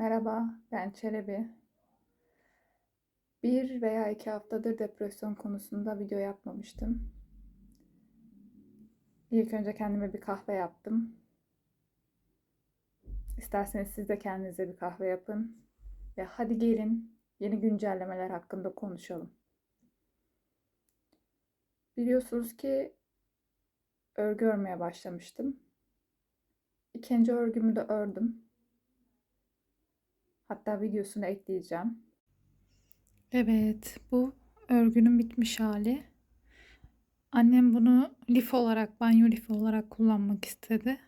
Merhaba, ben Çelebi. 1 veya 2 haftadır depresyon konusunda video yapmamıştım. İlk önce kendime bir kahve yaptım. İsterseniz siz de kendinize bir kahve yapın. Ve hadi gelin yeni güncellemeler hakkında konuşalım. Biliyorsunuz ki örgü örmeye başlamıştım. İkinci örgümü de ördüm. Hatta videosunu ekleyeceğim. Evet, bu örgünün bitmiş hali. Annem bunu lif olarak, banyo lifi olarak kullanmak istedi.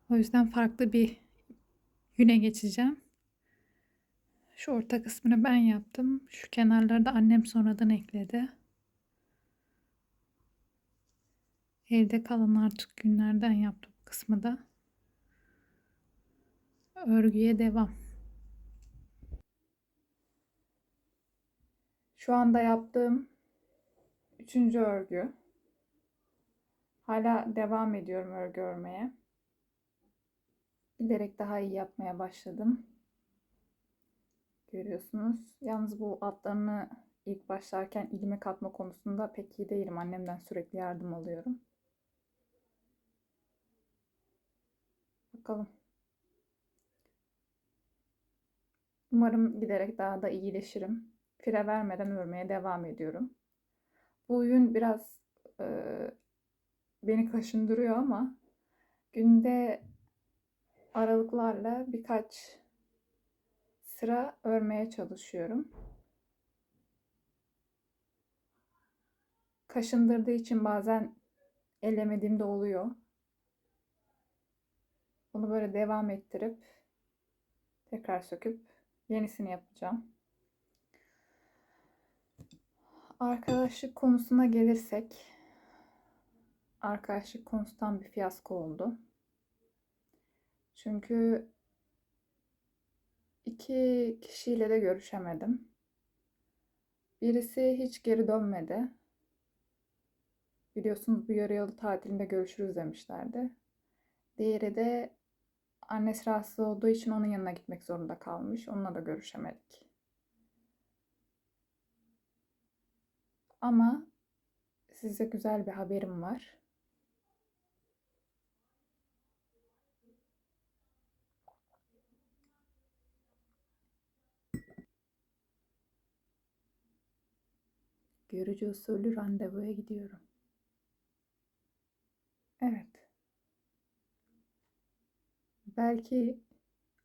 O yüzden farklı bir yüne geçeceğim. Şu orta kısmını ben yaptım. Şu kenarları da annem sonradan ekledi. Evde kalan artık günlerden yaptım bu kısmı da. Örgüye devam. Şu anda yaptığım 3. örgü. Hala devam ediyorum örgü örmeye. Giderek daha iyi yapmaya başladım. Görüyorsunuz. Yalnız bu altlarını ilk başlarken ilmek atma konusunda pek iyi değilim. Annemden sürekli yardım alıyorum. Bakalım. Umarım giderek daha da iyileşirim. Fire vermeden örmeye devam ediyorum. Bu yün biraz e, beni kaşındırıyor ama günde aralıklarla birkaç sıra örmeye çalışıyorum. Kaşındırdığı için bazen ellemediğimde oluyor. Bunu böyle devam ettirip tekrar söküp yenisini yapacağım. Arkadaşlık konusuna gelirsek, arkadaşlık konusu tam bir fiyasko oldu. Çünkü 2 kişiyle de görüşemedim. Birisi hiç geri dönmedi. Biliyorsunuz bu yarı yıl tatilinde görüşürüz demişlerdi. Diğeri de annesi rahatsız olduğu için onun yanına gitmek zorunda kalmış. Onunla da görüşemedik. Ama size güzel bir haberim var. Görücü usulü randevuya gidiyorum. Evet. Belki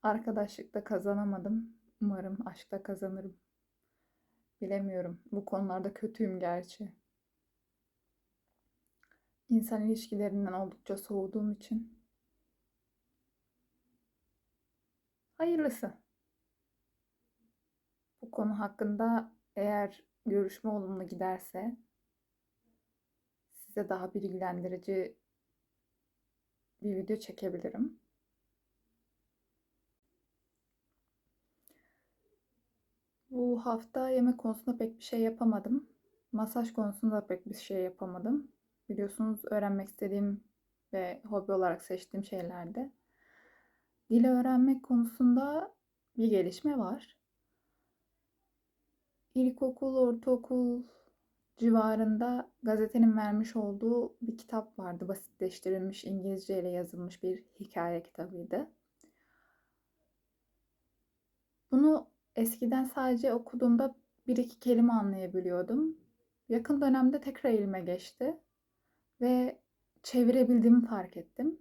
arkadaşlıkta kazanamadım. Umarım aşkta kazanırım. Bilemiyorum. Bu konularda kötüyüm gerçi. İnsan ilişkilerinden oldukça soğuduğum için. Hayırlısı. Bu konu hakkında eğer görüşme olumlu giderse size daha bilgilendirici bir video çekebilirim. Bu hafta yemek konusunda pek bir şey yapamadım. Masaj konusunda pek bir şey yapamadım. Biliyorsunuz öğrenmek istediğim ve hobi olarak seçtiğim şeylerde. Dil öğrenmek konusunda bir gelişme var. İlkokul, ortaokul civarında gazetenin vermiş olduğu bir kitap vardı. Basitleştirilmiş İngilizce ile yazılmış bir hikaye kitabıydı. Bunu eskiden sadece okuduğumda bir iki kelime anlayabiliyordum. Yakın dönemde tekrar elime geçti ve çevirebildiğimi fark ettim.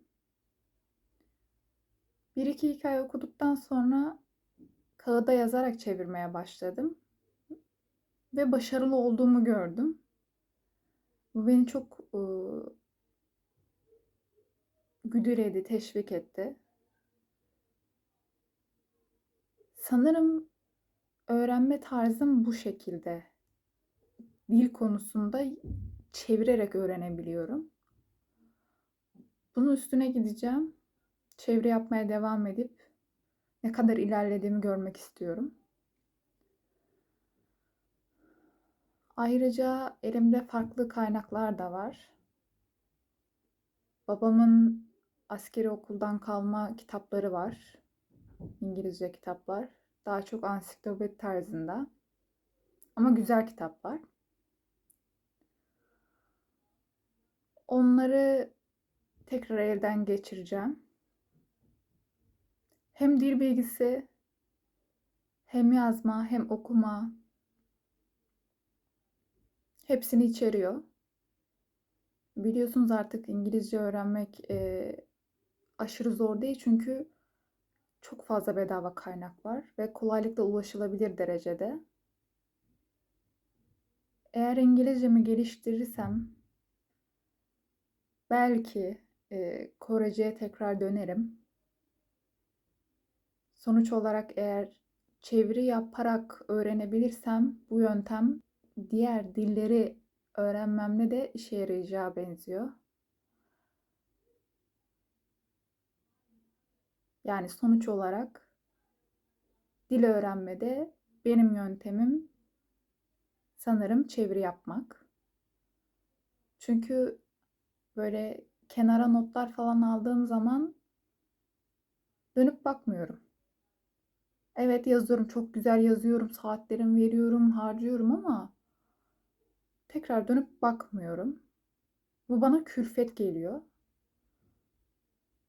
Bir iki hikaye okuduktan sonra kağıda yazarak çevirmeye başladım ve başarılı olduğumu gördüm. Bu beni çok güdüledi, teşvik etti. Sanırım öğrenme tarzım bu şekilde. Dil konusunda çevirerek öğrenebiliyorum. Bunun üstüne gideceğim. Çeviri yapmaya devam edip ne kadar ilerlediğimi görmek istiyorum. Ayrıca elimde farklı kaynaklar da var. Babamın askeri okuldan kalma kitapları var. İngilizce kitaplar. Daha çok ansiklopedi tarzında. Ama güzel kitaplar. Onları tekrar elden geçireceğim. Hem dil bilgisi, hem yazma, hem okuma hepsini içeriyor. Biliyorsunuz artık İngilizce öğrenmek aşırı zor değil çünkü çok fazla bedava kaynak var ve kolaylıkla ulaşılabilir derecede. Eğer İngilizcemi geliştirirsem belki Korece'ye tekrar dönerim. Sonuç olarak eğer çeviri yaparak öğrenebilirsem bu yöntem diğer dilleri öğrenmemde de işe yarayacağı benziyor. Yani sonuç olarak dil öğrenmede benim yöntemim sanırım çeviri yapmak. Çünkü böyle kenara notlar falan aldığım zaman dönüp bakmıyorum. Evet yazıyorum, çok güzel yazıyorum, saatlerimi veriyorum, harcıyorum ama tekrar dönüp bakmıyorum. Bu bana külfet geliyor.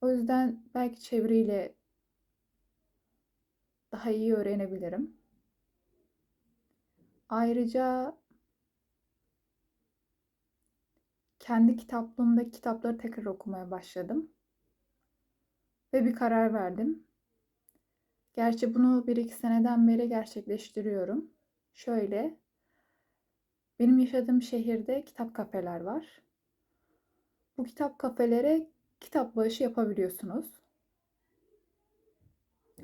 O yüzden belki çeviriyle daha iyi öğrenebilirim. Ayrıca kendi kitaplığımdaki kitapları tekrar okumaya başladım. Ve bir karar verdim. Gerçi bunu 1-2 seneden beri gerçekleştiriyorum. Şöyle, benim yaşadığım şehirde kitap kafeler var. Bu kitap kafelere kitap bağışı yapabiliyorsunuz.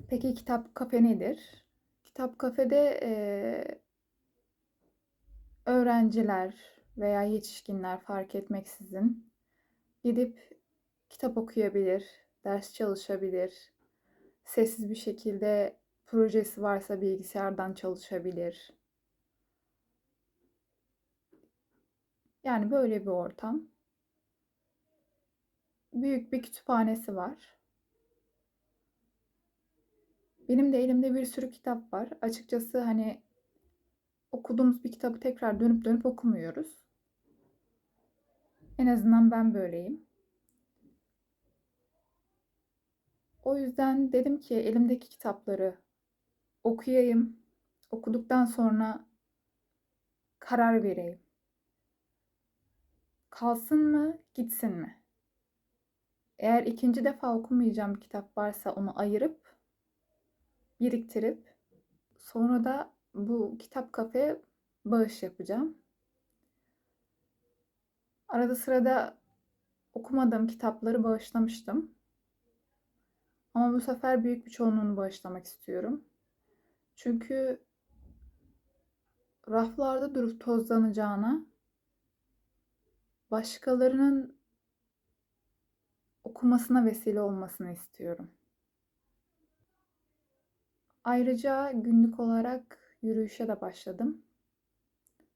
Peki kitap kafe nedir? Kitap kafede öğrenciler veya yetişkinler fark etmeksizin gidip kitap okuyabilir, ders çalışabilir, sessiz bir şekilde projesi varsa bilgisayardan çalışabilir. Yani böyle bir ortam. Büyük bir kütüphanesi var. Benim de elimde bir sürü kitap var. Açıkçası hani okuduğumuz bir kitabı tekrar dönüp dönüp okumuyoruz. En azından ben böyleyim. O yüzden dedim ki elimdeki kitapları okuyayım. Okuduktan sonra karar vereyim. Kalsın mı, gitsin mi? Eğer ikinci defa okumayacağım bir kitap varsa onu ayırıp, biriktirip sonra da bu kitap kafeye bağış yapacağım. Arada sırada okumadığım kitapları bağışlamıştım. Ama bu sefer büyük bir çoğunluğunu bağışlamak istiyorum. Çünkü raflarda durup tozlanacağına başkalarının okumasına vesile olmasını istiyorum. Ayrıca günlük olarak yürüyüşe de başladım.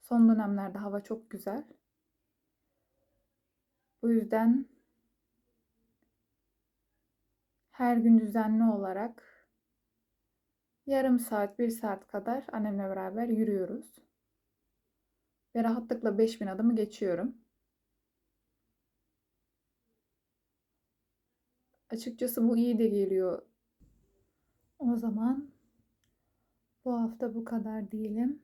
Son dönemlerde hava çok güzel. Bu yüzden her gün düzenli olarak yarım saat, 1 saat kadar annemle beraber yürüyoruz. Ve rahatlıkla 5000 adımı geçiyorum. Açıkçası bu iyi de geliyor. O zaman bu hafta bu kadar diyelim.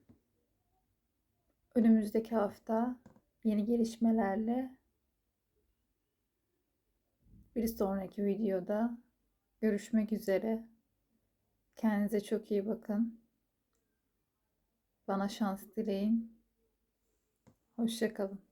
Önümüzdeki hafta yeni gelişmelerle bir sonraki videoda görüşmek üzere. Kendinize çok iyi bakın. Bana şans dileyin. Hoşça kalın.